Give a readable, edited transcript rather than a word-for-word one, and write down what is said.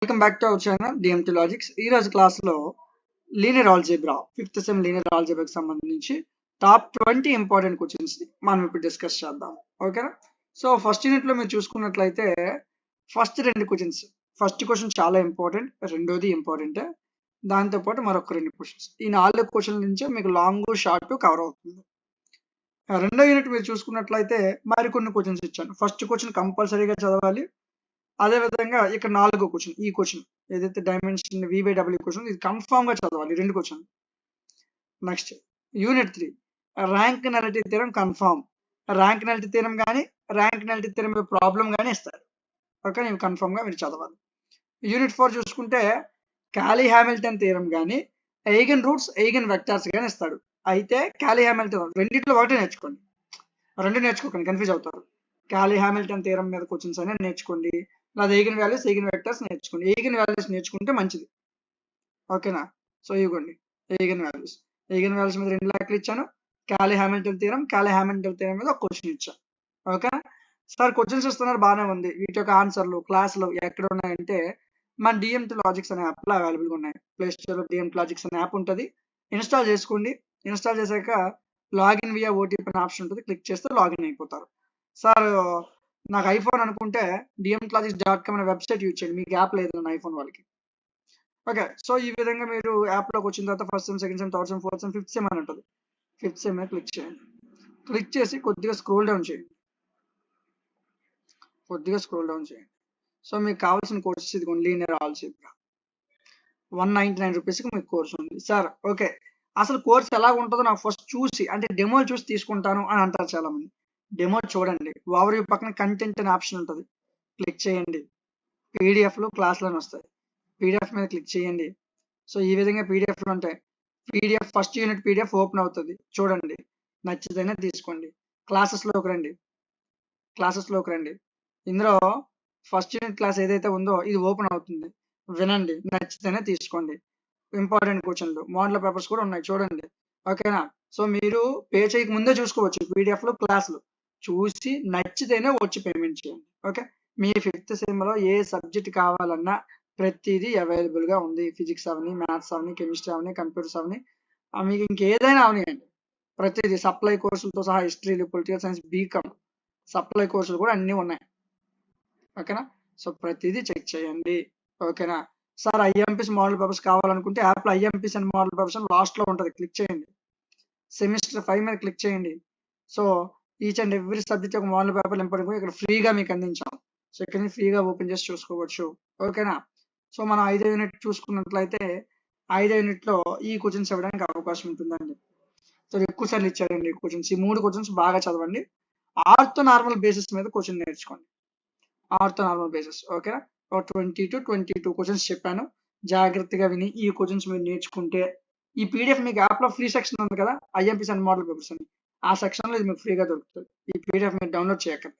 Welcome back to our channel DMT logics. ఈ రోజు క్లాస్లో linear algebra 5th sem linear ఆల్జీబ్రాకి సంబంధించి టాప్ 20 ఇంపార్టెంట్ క్వశ్చన్స్ మనం ఇప్పుడు డిస్కస్ చేద్దాం. ఓకేనా? సో ఫస్ట్ యూనిట్లో మీరు చూసుకున్నట్లయితే ఫస్ట్ 2 క్వశ్చన్స్, ఫస్ట్ క్వశ్చన్ చాలా ఇంపార్టెంట్, రెండోది ఇంపార్టెంటే, దాంతోపాటు మరొక 2 క్వశ్చన్స్. ఈ 4 క్వశ్చన్ల నుంచే మీకు లాంగ్ షార్ట్ కవర్ అవుతుంది. రెండో యూనిట్ మీరు చూసుకున్నట్లయితే మరికొన్ని క్వశ్చన్స్ ఇచ్చాను. ఫస్ట్ క్వశ్చన్ కంపల్సరీగా చదవాలి. అదే విధంగా ఇక్కడ 4 క్వశ్చన్, ఈ క్వశ్చన్ ఏదైతే డైమెన్షన్ v/w క్వశ్చన్, ఇది కన్ఫామ్ గా చదవాలి. 2 question. Next unit 3 rank nullity theorem confirm. Rank nullity theorem కానీ ర్యాంక్ నలిటీ థియరం ప్రాబ్లం కానీ ఇస్తారు. ఓకే, ఇవి కన్ఫామ్ గా మీరు చదవాలి. యూనిట్ 4 చూసుకుంటే క్యాలీ హామిల్టన్ థియరం కానీ ఎయిగన్ రూట్స్ ఎయిగన్ వెక్టార్స్ కానీ ఇస్తాడు. అయితే క్యాలీ హామిల్టన్ రెండిట్లో ఒకటే నేర్చుకోండి, రెండు నేర్చుకోకండి, కన్ఫ్యూజ్ అవుతారు. క్యాలీ హామిల్టన్ థియరం మీద క్వశ్చన్స్ అనేది నేర్చుకోండి, లేదా ఎయిగన్ వాల్యూస్ ఎయిగన్ వెక్టర్స్ నేర్చుకోండి. ఎయిగన్ వాల్యూస్ నేర్చుకుంటే మంచిది. ఓకేనా? సో ఇవ్వండి ఎయిగన్ వాల్యూస్. ఎయిగన్ వాల్యూస్ మీద 2 లెక్కలు ఇచ్చాను. క్యాలీ హామిల్టన్ థియరం మీద ఒక క్వశ్చన్ ఇచ్చాను. ఓకే సార్, క్వశ్చన్స్ ఇస్తున్నారు, బాగానే ఉంది. వీటి యొక్క ఆన్సర్లు క్లాసులు ఎక్కడ ఉన్నాయంటే మన డిఎంటీ లాజిక్స్ అనే యాప్లో అవైలబుల్గా ఉన్నాయి. ప్లే స్టోర్లో డిఎంటీ లాజిక్స్ అనే యాప్ ఉంటుంది, ఇన్స్టాల్ చేసుకోండి. ఇన్స్టాల్ చేశాక లాగిన్ వియా ఓటీపీ అనే ఆప్షన్ ఉంటుంది, క్లిక్ చేస్తే లాగిన్ అయిపోతారు. సార్ నాకు ఐఫోన్ అనుకుంటే dmclassics.com అనే వెబ్సైట్ యూజ్ చేయండి, మీకు యాప్ లేదు నా ఐఫోన్ వాళ్ళకి. ఓకే, సో ఈ విధంగా మీరు యాప్లోకి వచ్చిన తర్వాత first sem, second sem, third sem, fourth sem, 5th sem అని ఉంటుంది. 5th సెమ్ మీద క్లిక్ చేయండి. క్లిక్ చేసి కొద్దిగా స్క్రోల్ డౌన్ చేయండి. సో మీకు కావాల్సిన కోర్సెస్ ఇదిగోండి, లీనియర్ ఆల్జీబ్రా 199 రూపీస్కి మీకు కోర్స్ ఉంది. సార్ ఓకే, అసలు కోర్స్ ఎలా ఉంటుందో నాకు ఫస్ట్ చూసి, అంటే డెమో చూసి తీసుకుంటాను అని అంటారు చాలా మంది. డెమో చూడండి, ఓవర్ వ్యూ పక్కన కంటెంట్ అనే ఆప్షన్ ఉంటుంది, క్లిక్ చేయండి. పీడిఎఫ్లు క్లాస్లను వస్తాయి, పీడిఎఫ్ మీద క్లిక్ చేయండి. సో ఈ విధంగా పీడిఎఫ్లు ఉంటాయి. PDF first unit PDF open అవుతుంది, చూడండి, నచ్చితేనే తీసుకోండి. క్లాసెస్లోకి రండి. ఇందులో ఫస్ట్ యూనిట్ క్లాస్ ఏదైతే ఉందో ఇది ఓపెన్ అవుతుంది, వినండి, నచ్చితేనే తీసుకోండి. ఇంపార్టెంట్ క్వశ్చన్లు, మోడల్ పేపర్స్ కూడా ఉన్నాయి, చూడండి. ఓకేనా? సో మీరు పే చేయక ముందే చూసుకోవచ్చు, పీడిఎఫ్లు క్లాసులు చూసి నచ్చితేనే వచ్చి పేమెంట్ చేయండి. ఓకే, మీ 5th సెమ్లో ఏ సబ్జెక్ట్ కావాలన్నా ప్రతిదీ అవైలబుల్గా ఉంది. ఫిజిక్స్ అవని, మ్యాథ్స్ అవని, కెమిస్ట్రీ అవని, కంప్యూటర్స్ అవని, మీకు ఇంకేదైనా అవనియండి, ప్రతిదీ సప్లై కోర్సులతో సహా హిస్టరీలు, పొలిటికల్ సైన్స్, బీకామ్ సప్లై కోర్సులు కూడా అన్నీ ఉన్నాయి. ఓకేనా? సో ప్రతిదీ చెక్ చేయండి. ఓకేనా? సార్ ఐఎంపీస్ మోడల్ పేపర్స్ కావాలనుకుంటే యాప్లో ఐఎంపీస్ అండ్ మోడల్ పేపర్స్ లాస్ట్లో ఉంటుంది, క్లిక్ చేయండి. సెమిస్టర్ 5 మీద క్లిక్ చేయండి. So each and every subject ఒక మోడల్ పేపర్ ఇంపార్టెంట్ ఇక్కడ ఫ్రీగా మీకు అందించాం. సో ఇక్కడ నుంచి ఫ్రీగా ఓపెన్ చేసి చూసుకోవచ్చు. ఓకేనా? సో మనం 5వ యూనిట్ చూసుకున్నట్లయితే 5వ యూనిట్లో ఈ క్వశ్చన్స్ ఇవ్వడానికి అవకాశం ఉంటుందండి. సో ఎక్కువ సార్లు ఇచ్చారండి క్వశ్చన్స్. ఈ 3 క్వశ్చన్స్ బాగా చదవండి. ఆర్థో నార్మల్ బేసిస్ మీద క్వశ్చన్ నేర్చుకోండి, ఆర్థో నార్మల్ బేసిస్. ఓకేనా? 20 to 22 క్వశ్చన్స్ చెప్పాను, జాగ్రత్తగా విని ఈ క్వశ్చన్స్ మీరు నేర్చుకుంటే ఈ పీడిఎఫ్ మీకు యాప్లో ఫ్రీ సెక్షన్ ఉంది కదా, ఐఎంపీస్ అండ్ మోడల్ పేపర్స్ అని, ఆ సెక్షన్లో ఇది మీకు ఫ్రీగా దొరుకుతుంది. ఈ పీడిఎఫ్ మీరు డౌన్లోడ్ చేయకండి.